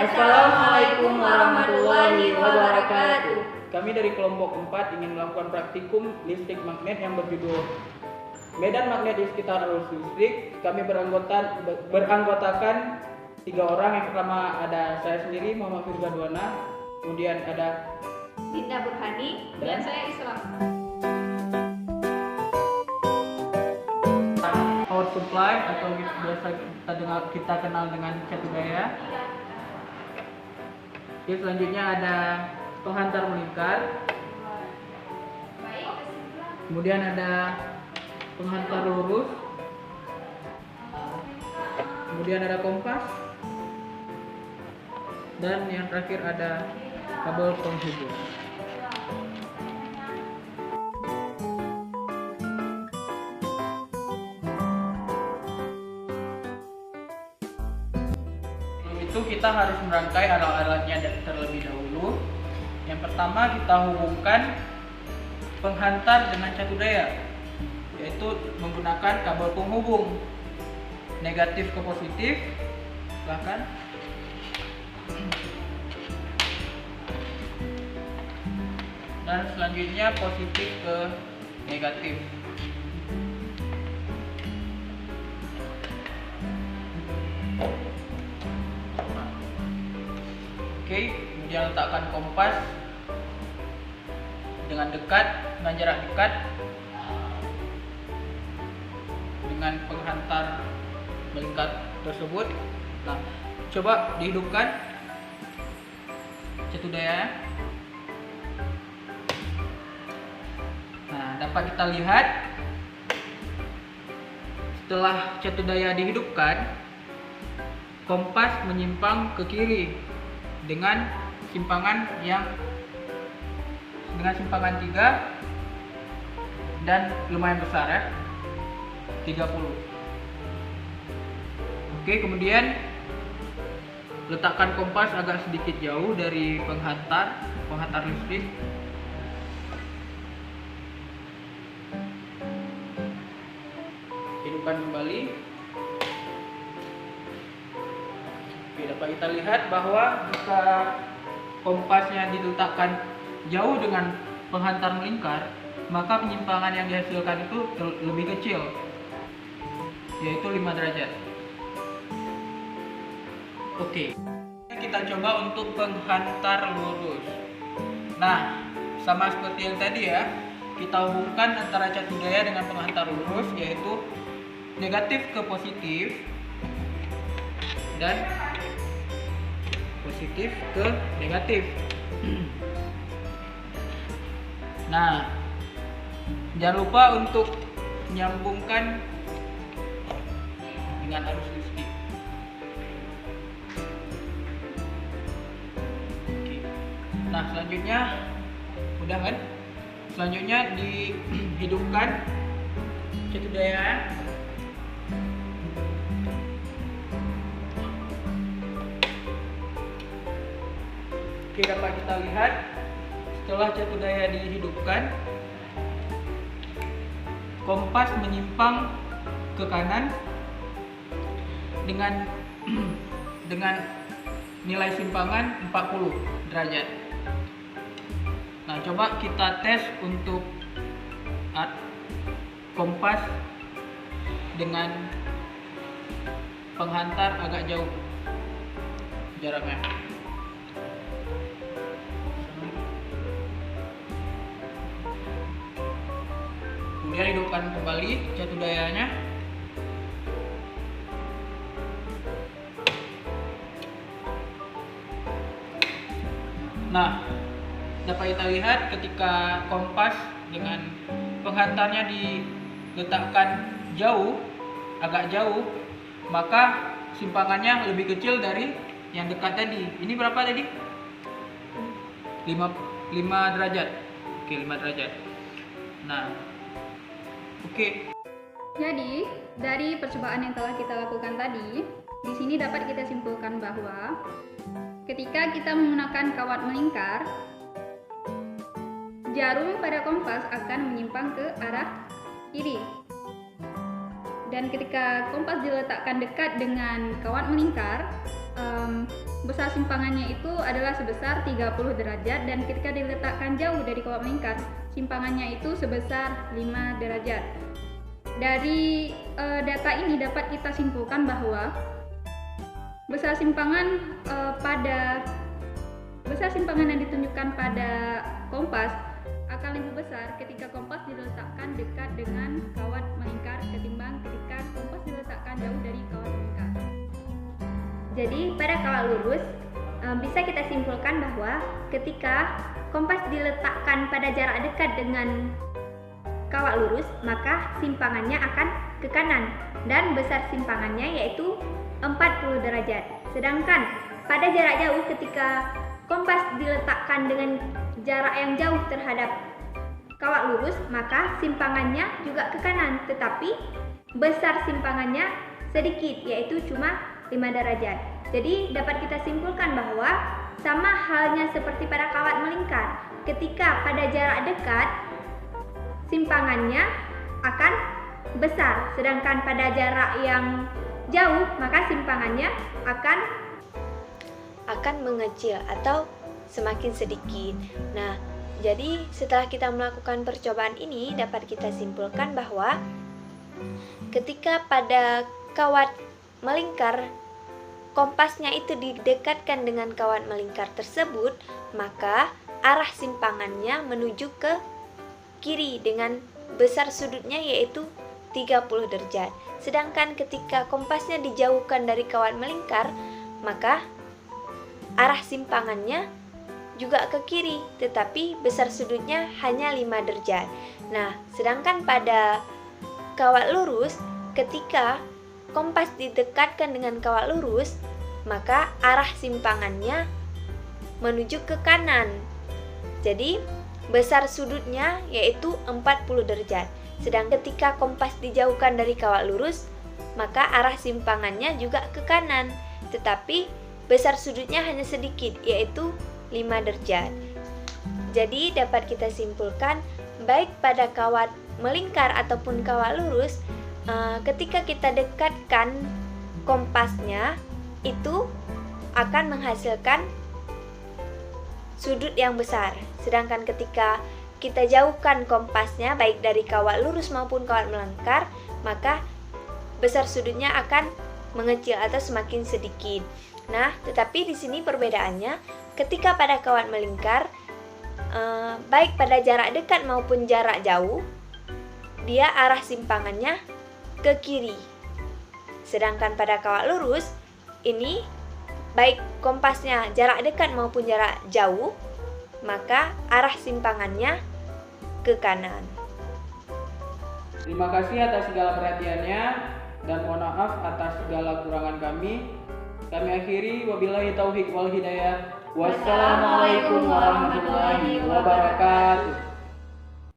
Assalamualaikum warahmatullahi wabarakatuh. Kami dari kelompok 4 ingin melakukan praktikum listrik magnet yang berjudul Medan Magnet di sekitar arus listrik. Kami beranggotakan 3 orang. Yang pertama ada saya sendiri, Muhammad Firza Duana. Kemudian ada Dinda Burhani dan saya Islam. Power supply atau biasa kita kenal dengan catu daya. Oke, selanjutnya ada penghantar melingkar. Kemudian ada penghantar lurus. Kemudian ada kompas. Dan yang terakhir ada kabel penghubung. Itu kita harus merangkai alat-alatnya terlebih dahulu. Yang pertama kita hubungkan penghantar dengan catu daya, yaitu menggunakan kabel penghubung negatif ke positif, bahkan dan selanjutnya positif ke negatif. Oke, kemudian letakkan kompas dengan jarak dekat dengan penghantar melingkar tersebut. Nah, coba dihidupkan catu daya. Nah, dapat kita lihat setelah catu daya dihidupkan, kompas menyimpang ke kiri dengan simpangan 3 dan lumayan besar ya, 30. Oke, kemudian letakkan kompas agak sedikit jauh dari penghantar listrik. Hidupkan kembali. Oke, dapat kita lihat bahwa jika kompasnya diletakkan jauh dengan penghantar melingkar, maka penyimpangan yang dihasilkan itu lebih kecil, yaitu 5 derajat. Oke, kita coba untuk penghantar lurus. Nah, sama seperti yang tadi ya, kita hubungkan antara catu daya dengan penghantar lurus, yaitu negatif ke positif dan positif ke negatif. Nah, jangan lupa untuk menyambungkan dengan arus listrik. Oke. Nah, selanjutnya udah kan? Selanjutnya dihidupkan catu daya. Oke, dapat kita lihat setelah catu daya dihidupkan, kompas menyimpang ke kanan dengan nilai simpangan 40 derajat. Nah, coba kita tes untuk kompas dengan penghantar agak jauh jaraknya. Kemudian hidupkan kembali catu dayanya. Nah, dapat kita lihat ketika kompas dengan penghantarnya diletakkan agak jauh, maka simpangannya lebih kecil dari yang dekat tadi. Ini berapa tadi? 5 derajat. Oke, 5 derajat. Nah, oke. Jadi, dari percobaan yang telah kita lakukan tadi, di sini dapat kita simpulkan bahwa ketika kita menggunakan kawat melingkar, jarum pada kompas akan menyimpang ke arah kiri. Dan ketika kompas diletakkan dekat dengan kawat melingkar, besar simpangannya itu adalah sebesar 30 derajat dan ketika diletakkan jauh dari kawat melingkar, simpangannya itu sebesar 5 derajat. Dari data ini dapat kita simpulkan bahwa besar simpangan yang ditunjukkan pada kompas akan lebih besar ketika kompas diletakkan dekat dengan kawat melingkar ketimbang ketika kompas diletakkan jauh dari kawat melingkar. Jadi pada kawat lurus bisa kita simpulkan bahwa ketika kompas diletakkan pada jarak dekat dengan kawat lurus, maka simpangannya akan ke kanan dan besar simpangannya yaitu 40 derajat. Sedangkan pada jarak jauh ketika kompas diletakkan dengan jarak yang jauh terhadap kawat lurus, maka simpangannya juga ke kanan, tetapi besar simpangannya sedikit yaitu cuma 5 derajat. Jadi dapat kita simpulkan bahwa sama halnya seperti pada kawat melingkar, ketika pada jarak dekat simpangannya akan besar, sedangkan pada jarak yang jauh maka simpangannya akan mengecil atau semakin sedikit. Nah, jadi setelah kita melakukan percobaan ini dapat kita simpulkan bahwa ketika pada kawat melingkar kompasnya itu didekatkan dengan kawat melingkar tersebut, maka arah simpangannya menuju ke kiri dengan besar sudutnya yaitu 30 derajat. Sedangkan ketika kompasnya dijauhkan dari kawat melingkar, maka arah simpangannya juga ke kiri, tetapi besar sudutnya hanya 5 derajat. Nah, sedangkan pada kawat lurus, ketika kompas didekatkan dengan kawat lurus, maka arah simpangannya menuju ke kanan. Jadi, besar sudutnya yaitu 40 derajat. Sedang ketika kompas dijauhkan dari kawat lurus, maka arah simpangannya juga ke kanan, tetapi besar sudutnya hanya sedikit, yaitu 5 derajat. Jadi dapat kita simpulkan, baik pada kawat melingkar ataupun kawat lurus, ketika kita dekatkan kompasnya, itu akan menghasilkan sudut yang besar. Sedangkan ketika kita jauhkan kompasnya baik dari kawat lurus maupun kawat melingkar, maka besar sudutnya akan mengecil atau semakin sedikit. Nah, tetapi di sini perbedaannya, ketika pada kawat melingkar, baik pada jarak dekat maupun jarak jauh, dia arah simpangannya ke kiri. Sedangkan pada kawat lurus, ini baik kompasnya jarak dekat maupun jarak jauh, maka arah simpangannya ke kanan. Terima kasih atas segala perhatiannya dan mohon maaf atas segala kurangan kami. Kami akhiri, wabillahi taufiq wal hidayah. Wassalamualaikum warahmatullahi wabarakatuh.